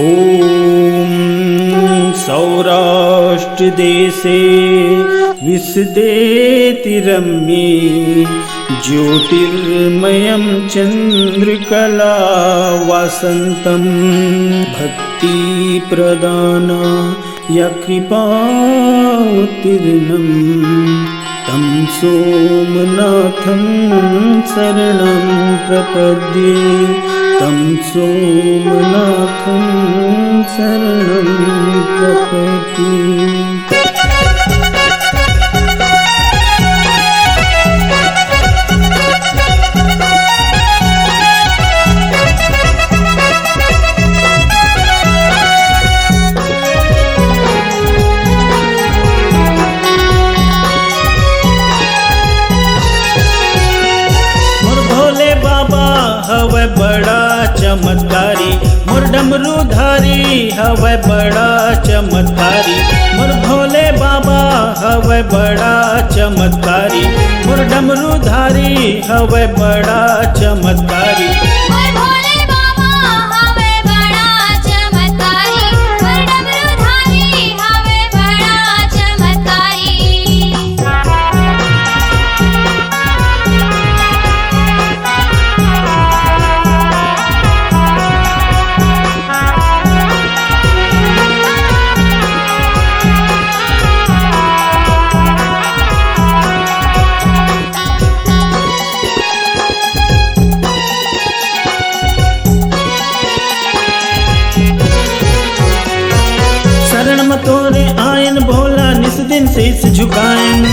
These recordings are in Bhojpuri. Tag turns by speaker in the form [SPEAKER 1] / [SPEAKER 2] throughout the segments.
[SPEAKER 1] ॐ सौराष्ट्रदेशे विसदेति रम्ये ज्योतिर्मयं चन्द्रकला वासन्तं भक्तिप्रदानाय कृपावतीर्णं तं सोमनाथं शरणं प्रपद्ये तं सोमनाथं शरणं प्रपद्ये। हवै बड़ा चमत्कारी मोर डमरूधारी हवै बड़ा चमत्कारी मोर भोले बाबा हवै बड़ा चमत्कारी मोर डमरूधारी हवै बड़ा चमत्कारी। शरण में तोरे आयन भोला निस दिन शीस झुकाएं,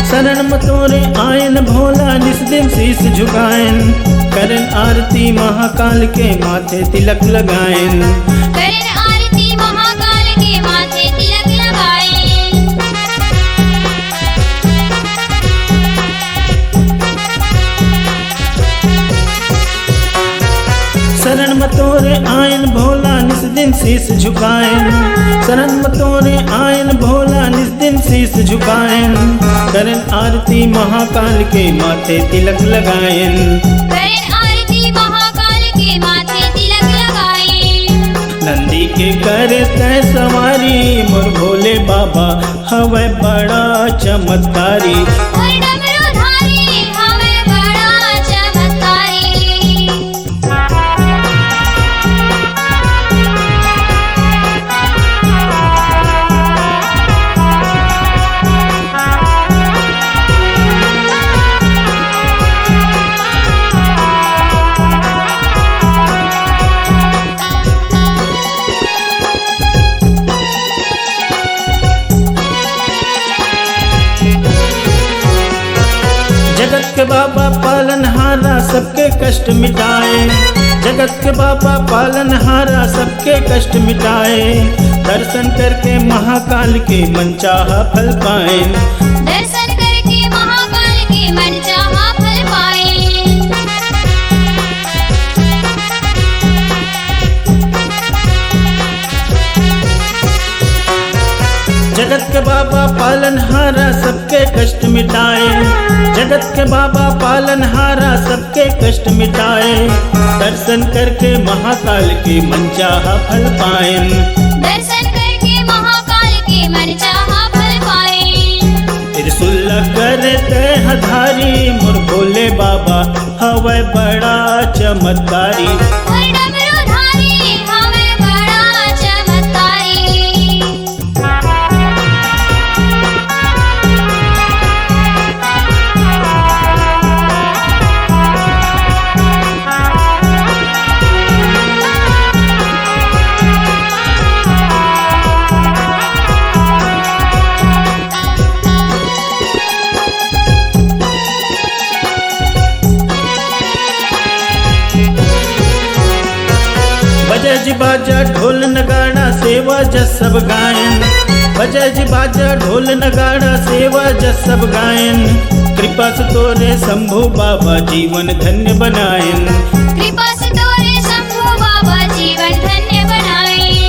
[SPEAKER 1] शरण में तोरे आयन भोला निस दिन शीस झुकाएं, करन आरती महाकाल के माथे तिलक लगाएं,
[SPEAKER 2] करन आरती महाकाल के माथे तिलक लगाएं।
[SPEAKER 1] शरण में तोरे आयन भोला निस दिन शीस झुकाएं, शरण में तोरे आयन भोला निस दिन शीस झुकाएं, करन आरती महाकाल के माथे तिलक लगाएं,
[SPEAKER 2] करन आरती महाकाल के माथे तिलक लगाएं।
[SPEAKER 1] नंदी के करे तय सवारी मोर भोले बाबा हवै बड़ा चमत्कारी। जगत के बाबा पालनहारा सबके कष्ट मिटाए, जगत के बाबा पालनहारा सबके कष्ट मिटाए, दर्शन करके महाकाल के मनचाहा फल पाए,
[SPEAKER 2] दर्शन करके महाकाल के मनचाहा फल पाए।
[SPEAKER 1] जगत के बाबा पालनहारा सबके कष्ट मिटाए, जगत के बाबा पालनहारा सबके कष्ट मिटाए, दर्शन करके महाकाल के मनचाहा फल पाए,
[SPEAKER 2] दर्शन करके महाकाल के मनचाहा फल पाए।
[SPEAKER 1] त्रिशूल करे तय हधारी मोर भोले बाबा हवै बड़ा चमत्कारी। बजय जी बाजा ढोल नगाड़ा सेवा जस सब गायन, बजय जी बाजा ढोल नगाड़ा सेवा जस सब गायन, कृपा से तोरे शंभु बाबा जीवन धन्य बनायन,
[SPEAKER 2] कृपा से तोरे शंभु बाबा जीवन धन्य बनायन।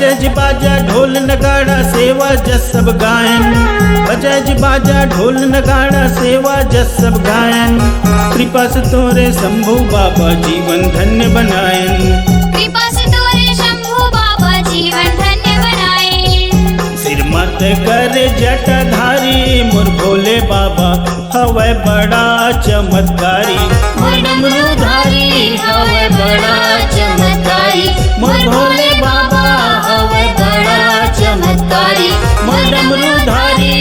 [SPEAKER 1] बजै जी बाजा ढोल नगाड़ा सेवा जस सब गायन, बजै जी बाजा ढोल नगाड़ा सेवा जस सब गायन। कृपा से तोरे शंभू बाबा जीवन धन्य बनायन,
[SPEAKER 2] कृपा से तोरे शंभू बाबा जीवन धन्य बनाए।
[SPEAKER 1] सिर मत कर जटाधारी मोर भोले बाबा हवै बड़ा चमत्कारी,
[SPEAKER 2] मोर डमरूधारी हवे बड़ा चमत्कारी, मोर भोले बाबा हवे बड़ा चमत्कारी, मोर डमरूधारी